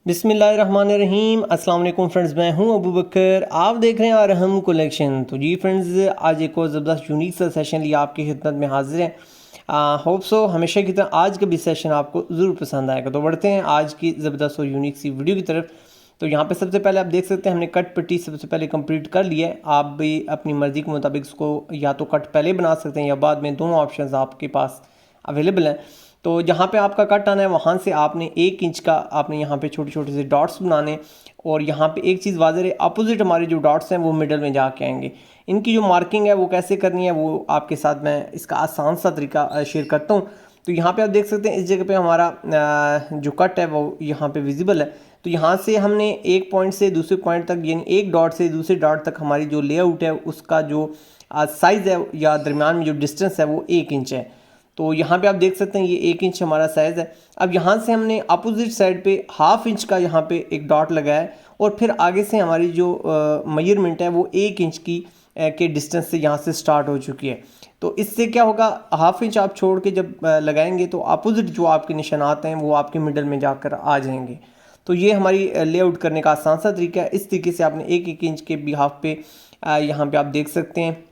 बिस्मिल्लाहिर्रहमानिर्रहीम। अस्सलाम वालेकुम फ्रेंड्स, मैं हूं अबू बकर। आप देख रहे हैं अरहम कलेक्शन। तो जी फ्रेंड्स, आज एक और ज़बरदस्त यूनिक सा सेशन लिए आपकी खिदमत में हाजिर है। होप सो हमेशा की तरह आज का भी सेशन आपको ज़रूर पसंद आएगा। तो बढ़ते हैं आज की ज़बरदस्त और यूनिक सी वीडियो की तरफ। तो यहाँ पे सबसे पहले आप देख सकते हैं हमने कट पट्टी सबसे पहले कंप्लीट कर लिया है। आप भी अपनी मर्ज़ी के मुताबिक इसको या तो कट पहले बना सकते हैं या बाद में, दोनों ऑप्शंस आपके पास अवेलेबल हैं। तो जहाँ पे आपका कट आना है वहाँ से आपने 1 इंच का आपने यहाँ पे छोटे छोटे से डॉट्स बनाने। और यहाँ पे एक चीज़ वाज़ेह है, अपोजिट हमारे जो डॉट्स हैं वो मिडल में जाके आएंगे। इनकी जो मार्किंग है वो कैसे करनी है वो आपके साथ मैं इसका आसान सा तरीका शेयर करता हूँ। तो यहाँ पे आप देख सकते हैं इस जगह पे हमारा जो कट है वो यहाँ पे विजिबल है। तो यहाँ से हमने एक पॉइंट से दूसरे पॉइंट तक, यानी एक डॉट से दूसरे डॉट तक हमारी जो लेआउट है उसका जो साइज़ है या दरमियान में जो डिस्टेंस है वो 1 इंच है। तो यहाँ पे आप देख सकते हैं ये 1 इंच हमारा साइज़ है। अब यहाँ से हमने अपोजिट साइड पे 1/2 इंच का यहाँ पे एक डॉट लगाया है और फिर आगे से हमारी जो मेजरमेंट है वो 1 इंच की के डिस्टेंस से यहाँ से स्टार्ट हो चुकी है। तो इससे क्या होगा, 1/2 इंच आप छोड़ के जब लगाएंगे तो अपोजिट जो आपके निशानात हैं वो आपके मिडल में जाकर आ जाएंगे। तो ये हमारी लेआउट करने का आसान सा तरीका है। इस तरीके से आपने 1-1 इंच के बिहाफ पे यहाँ पे आप देख सकते हैं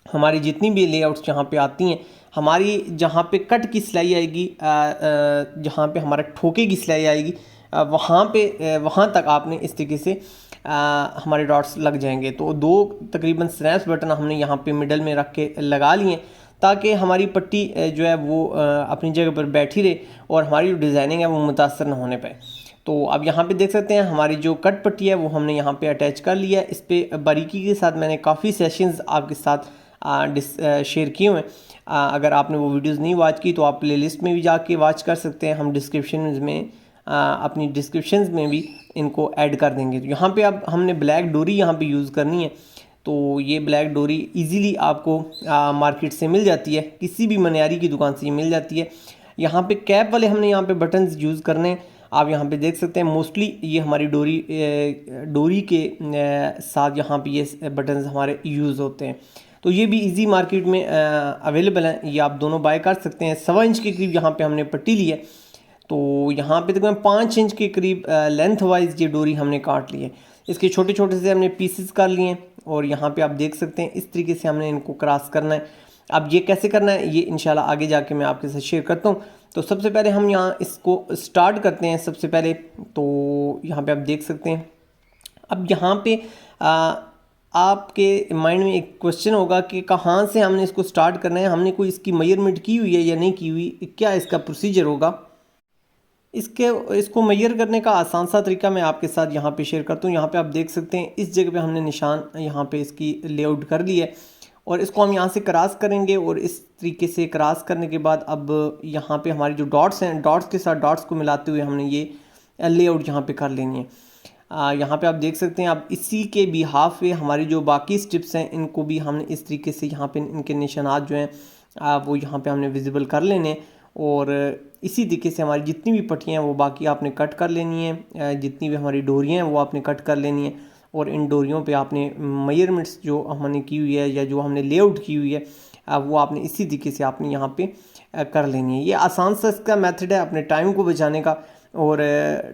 हमारी जितनी भी लेआउट्स यहाँ पे आती हैं, हमारी जहाँ पे कट की सिलाई आएगी, जहाँ पे हमारा ठोके की सिलाई आएगी, वहाँ तक आपने इस तरीके से हमारे डॉट्स लग जाएंगे। तो दो तकरीबन स्नैप्स बटन हमने यहाँ पे मिडल में रख के लगा लिए ताकि हमारी पट्टी जो है वो अपनी जगह पर बैठी रहे और हमारी जो डिज़ाइनिंग है वो मुतासर ना होने पाए। तो अब यहाँ पे देख सकते हैं हमारी जो कट पट्टी है वो हमने यहाँ पे अटैच कर लिया है। इस पर बारीकी के साथ मैंने काफ़ी सेशंस आपके साथ शेयर किए हुए हैं। अगर आपने वो वीडियोस नहीं वॉच की तो आप प्लेलिस्ट में भी जाके वॉच कर सकते हैं। हम डिस्क्रिप्शन में अपनी डिस्क्रिप्शंस में भी इनको ऐड कर देंगे। तो यहाँ पे अब हमने ब्लैक डोरी यहाँ पे यूज़ करनी है। तो ये ब्लैक डोरी इजीली आपको मार्केट से मिल जाती है, किसी भी मनियारी की दुकान से ये मिल जाती है। यहाँ पे कैप वाले हमने यहाँ पे बटन्स यूज़ करने हैं। आप यहाँ पे देख सकते हैं मोस्टली ये हमारी डोरी के साथ यहाँ पे ये बटन्स हमारे यूज़ होते हैं। तो ये भी इजी मार्केट में अवेलेबल हैं, ये आप दोनों बाय कर सकते हैं। 1.25 इंच के करीब यहाँ पे हमने पट्टी ली है। तो यहाँ पे तकरीबन 5 इंच के करीब लेंथ वाइज ये डोरी हमने काट ली है। इसके छोटे छोटे से हमने पीसेस कर लिए हैं और यहाँ पे आप देख सकते हैं इस तरीके से हमने इनको क्रॉस करना है। अब ये कैसे करना है ये इंशाल्लाह आगे जाके मैं आपके साथ शेयर करता हूँ। तो सबसे पहले हम यहाँ इसको स्टार्ट करते हैं। सबसे पहले तो यहाँ पे आप देख सकते हैं, अब यहाँ पे आपके माइंड में एक क्वेश्चन होगा कि कहाँ से हमने इसको स्टार्ट करना है, हमने कोई इसकी मेजरमेंट की हुई है या नहीं की हुई, क्या इसका प्रोसीजर होगा। इसको मेजर करने का आसान सा तरीका मैं आपके साथ यहाँ पे शेयर करता हूँ। यहाँ पे आप देख सकते हैं इस जगह पे हमने निशान यहाँ पे इसकी लेआउट कर ली है और इसको हम यहाँ से क्रॉस करेंगे। और इस तरीके से क्रॉस करने के बाद अब यहाँ पे हमारी जो डॉट्स हैं, डॉट्स के साथ डॉट्स को मिलाते हुए हमने ये लेआउट यहाँ पे कर लेनी है। यहाँ पे आप देख सकते हैं अब इसी के बिहाफ पे हमारी जो बाकी स्टिप्स हैं इनको भी हमने इस तरीके से यहाँ पे इनके निशानात जो हैं वो यहाँ पे हमने विजिबल कर लेने। और इसी तरीके से हमारी जितनी भी पट्टियाँ हैं वो बाकी आपने कट कर लेनी है, जितनी भी हमारी डोरियाँ हैं वो आपने कट कर लेनी है। और इन डोरियों पे आपने मेजरमेंट्स जो हमने की हुई है या जो हमने लेआउट की हुई है वो आपने इसी तरीके से आपने यहाँ पे कर लेनी है। ये आसान सा इसका मेथड है अपने टाइम को बचाने का और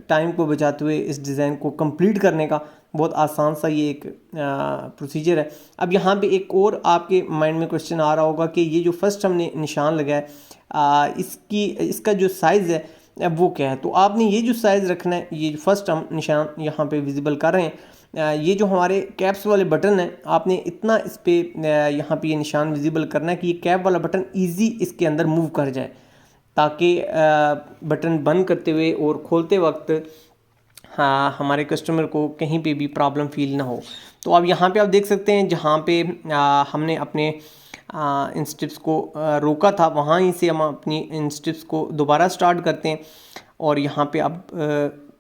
टाइम को बचाते हुए इस डिज़ाइन को कंप्लीट करने का। बहुत आसान सा ये एक प्रोसीजर है। अब यहाँ पे एक और आपके माइंड में क्वेश्चन आ रहा होगा कि ये जो फर्स्ट हमने निशान लगाया इसका जो साइज़ है वो क्या है। तो आपने ये जो साइज़ रखना है, ये जो फर्स्ट हम निशान यहाँ पे विजिबल कर रहे हैं, ये जो हमारे कैप्स वाले बटन है आपने इतना इस पर यहाँ पे ये निशान विजिबल करना है कि ये कैप वाला बटन ईजी इसके अंदर मूव कर जाए ताकि बटन बंद करते हुए और खोलते वक्त हाँ हमारे कस्टमर को कहीं पे भी प्रॉब्लम फील ना हो। तो अब यहाँ पे आप देख सकते हैं जहाँ पे हमने अपने इन स्टिप्स को रोका था वहाँ ही से हम अपनी इन स्टिप्स को दोबारा स्टार्ट करते हैं। और यहाँ पे अब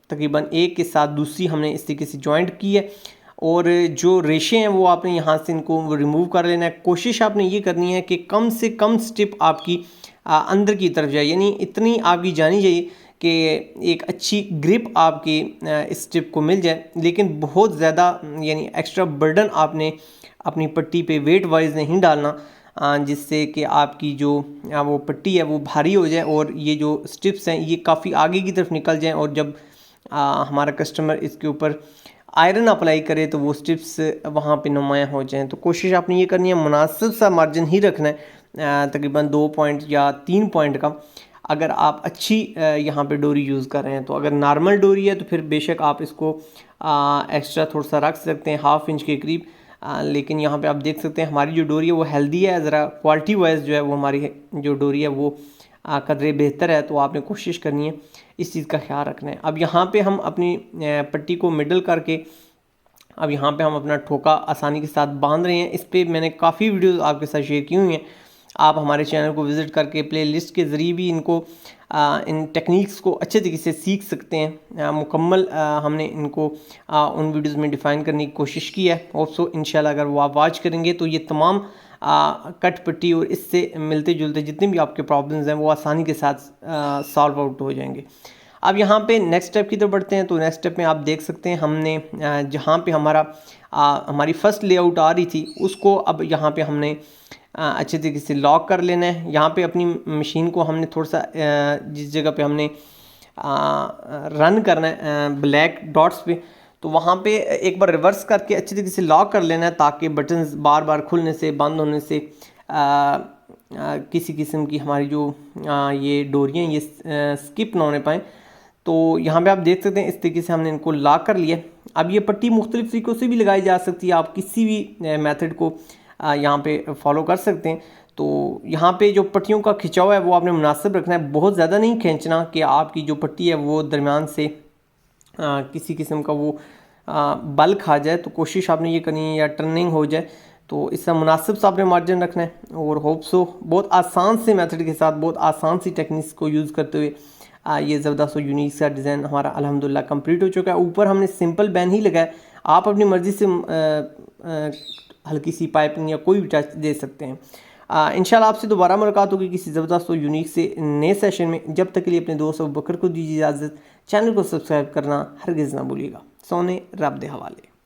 तकरीबन एक के साथ दूसरी हमने इस तरीके से जॉइंट की है और जो रेशे हैं वो आपने यहाँ से इनको रिमूव कर लेना है। कोशिश आपने ये करनी है कि कम से कम स्टिप आपकी अंदर की तरफ जाए, यानी इतनी आपकी जानी चाहिए कि एक अच्छी ग्रिप आपकी इस स्टिप को मिल जाए, लेकिन बहुत ज़्यादा यानी एक्स्ट्रा बर्डन आपने अपनी पट्टी पे वेट वाइज नहीं डालना जिससे कि आपकी जो वो पट्टी है वो भारी हो जाए और ये जो स्टिप्स हैं ये काफ़ी आगे की तरफ निकल जाएं और जब हमारा कस्टमर इसके ऊपर आयरन अप्लाई करे तो वो स्ट्रिप्स वहाँ पे नुमायाँ हो जाएँ। तो कोशिश आपने ये करनी है मुनासिब सा मार्जिन ही रखना है, तकरीबन 2 पॉइंट या 3 पॉइंट का। अगर आप अच्छी यहाँ पे डोरी यूज़ कर रहे हैं, तो अगर नॉर्मल डोरी है तो फिर बेशक आप इसको एक्स्ट्रा थोड़ा सा रख सकते हैं, 1/2 इंच के करीब। लेकिन यहाँ पे आप देख सकते हैं हमारी जो डोरी है वो हेल्दी है, ज़रा क्वालिटी वाइज जो है वो हमारी जो डोरी है वो कदरे बेहतर है। तो आपने कोशिश करनी है इस चीज़ का ख्याल रखना है। अब यहाँ पे हम अपनी पट्टी को मिडल करके अब यहाँ पे हम अपना ठोका आसानी के साथ बांध रहे हैं। इस पर मैंने काफ़ी वीडियोस आपके साथ शेयर की हुई हैं, आप हमारे चैनल को विज़िट करके प्लेलिस्ट के ज़रिए भी इनको इन टेक्निक्स को अच्छे तरीके से सीख सकते हैं। मुकम्मल हमने इनको उन वीडियोस में डिफ़ाइन करने की कोशिश की है। होप्सो इंशाल्लाह अगर वो आप वॉच करेंगे तो ये तमाम कट पट्टी और इससे मिलते जुलते जितने भी आपके प्रॉब्लम्स हैं वो आसानी के साथ सॉल्व आउट हो जाएंगे। अब यहाँ पे नेक्स्ट स्टेप की तरफ बढ़ते हैं। तो नेक्स्ट स्टेप में आप देख सकते हैं हमने जहाँ पे हमारी फ़र्स्ट लेआउट आ रही थी उसको अब यहाँ पे हमने अच्छे तरीके से लॉक कर लेना है। यहाँ पे अपनी मशीन को हमने थोड़ा सा जिस जगह पे हमने रन करना है ब्लैक डॉट्स पे, तो वहाँ पे एक बार रिवर्स करके अच्छे तरीके से लॉक कर लेना है ताकि बटन्स बार बार खुलने से बंद होने से किसी किस्म की हमारी जो ये डोरियाँ ये स्किप ना होने पाएँ। तो यहाँ पे आप देख सकते हैं इस तरीके से हमने इनको लॉक कर लिया। अब ये पट्टी मुख्तलिफ तरीक़ों से भी लगाई जा सकती है, आप किसी भी मेथड को यहाँ पे फॉलो कर सकते हैं। तो यहाँ पे जो पट्टियों का खिंचाव है वो आपने मुनासिब रखना है, बहुत ज़्यादा नहीं खींचना कि आपकी जो पट्टी है वो दरमियान से किसी किस्म का वो बल खा जाए। तो कोशिश आपने ये करनी है या टर्निंग हो जाए, तो इससे मुनासिब सा आपने मार्जिन रखना है। और होप्सो बहुत आसान से मेथड के साथ बहुत आसान सी टेक्निक्स को यूज़ करते हुए ये ज़बरदस्त और यूनिक सा डिज़ाइन हमारा अल्हम्दुलिल्लाह कंप्लीट हो चुका है। ऊपर हमने सिंपल बैन ही लगाया, आप अपनी मर्ज़ी से हल्की सी पाइपिंग या कोई भी टच दे सकते हैं। इंशाल्लाह आपसे दोबारा मुलाकात होगी किसी ज़बरदस्त और यूनिक से नए सेशन में। जब तक के लिए अपने दोस्त अबू बकर को दीजिए इजाज़त। चैनल को सब्सक्राइब करना हरगिज़ ना भूलिएगा। सोने रब दे हवाले।